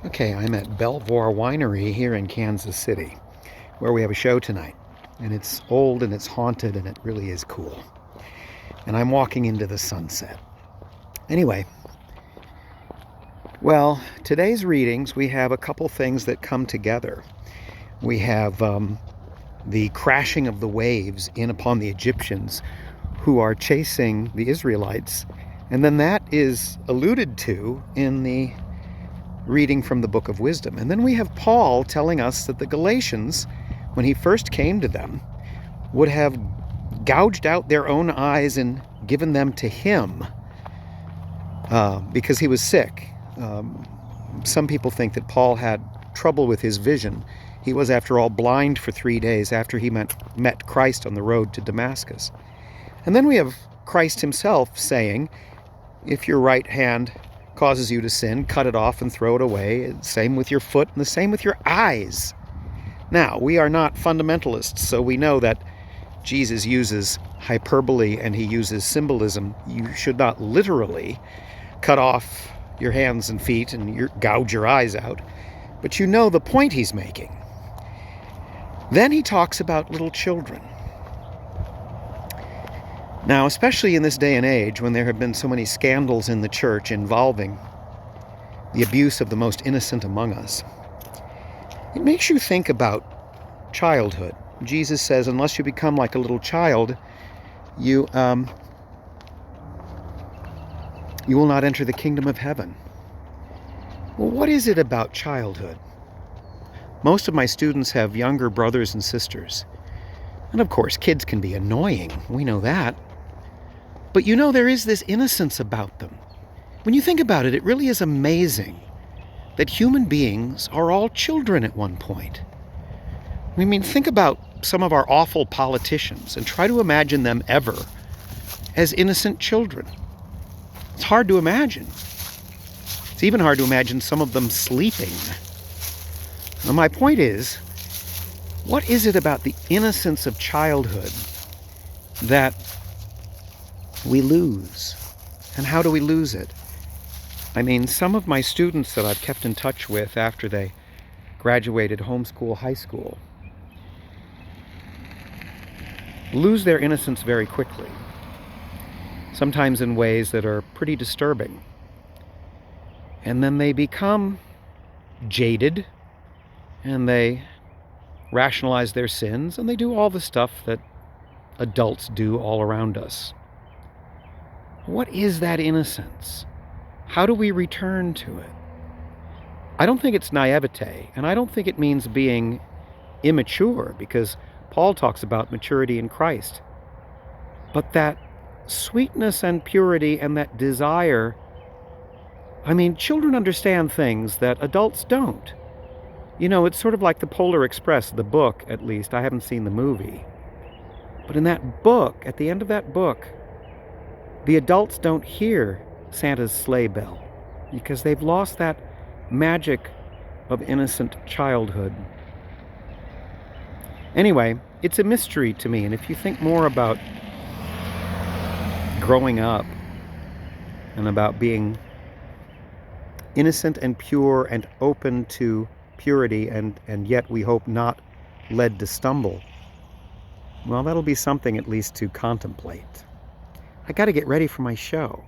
Okay, I'm at Belvoir Winery here in Kansas City, where we have a show tonight. And it's old and it's haunted and it really is cool. And I'm walking into the sunset. Anyway, well, today's readings, we have a couple things that come together. We have the crashing of the waves in upon the Egyptians who are chasing the Israelites. And then that is alluded to in the reading from the Book of Wisdom. And then we have Paul telling us that the Galatians, when he first came to them, would have gouged out their own eyes and given them to him because he was sick. Some people think that Paul had trouble with his vision. He was, after all, blind for 3 days after he met Christ on the road to Damascus. And then we have Christ himself saying, if your right hand causes you to sin, cut it off and throw it away. Same with your foot and the same with your eyes. Now, we are not fundamentalists, so we know that Jesus uses hyperbole and he uses symbolism. You should not literally cut off your hands and feet and gouge your eyes out, but you know the point he's making. Then he talks about little children. Now, especially in this day and age when there have been so many scandals in the church involving the abuse of the most innocent among us, it makes you think about childhood. Jesus says, unless you become like a little child, you will not enter the kingdom of heaven. Well, what is it about childhood? Most of my students have younger brothers and sisters. And of course, kids can be annoying. We know that. But you know, there is this innocence about them. When you think about it, it really is amazing that human beings are all children at one point. I mean, think about some of our awful politicians and try to imagine them ever as innocent children. It's hard to imagine. It's even hard to imagine some of them sleeping. Now, my point is, what is it about the innocence of childhood that we lose? And how do we lose it? I mean, some of my students that I've kept in touch with after they graduated homeschool high school lose their innocence very quickly, sometimes in ways that are pretty disturbing. And then they become jaded and they rationalize their sins and they do all the stuff that adults do all around us. What is that innocence? How do we return to it? I don't think it's naivete, and I don't think it means being immature, because Paul talks about maturity in Christ. But that sweetness and purity and that desire, I mean, children understand things that adults don't. You know, it's sort of like the Polar Express, the book at least. I haven't seen the movie. But in that book, at the end of that book, the adults don't hear Santa's sleigh bell because they've lost that magic of innocent childhood. Anyway, it's a mystery to me, and if you think more about growing up and about being innocent and pure and open to purity and yet we hope not led to stumble, well, that'll be something at least to contemplate. I got to get ready for my show.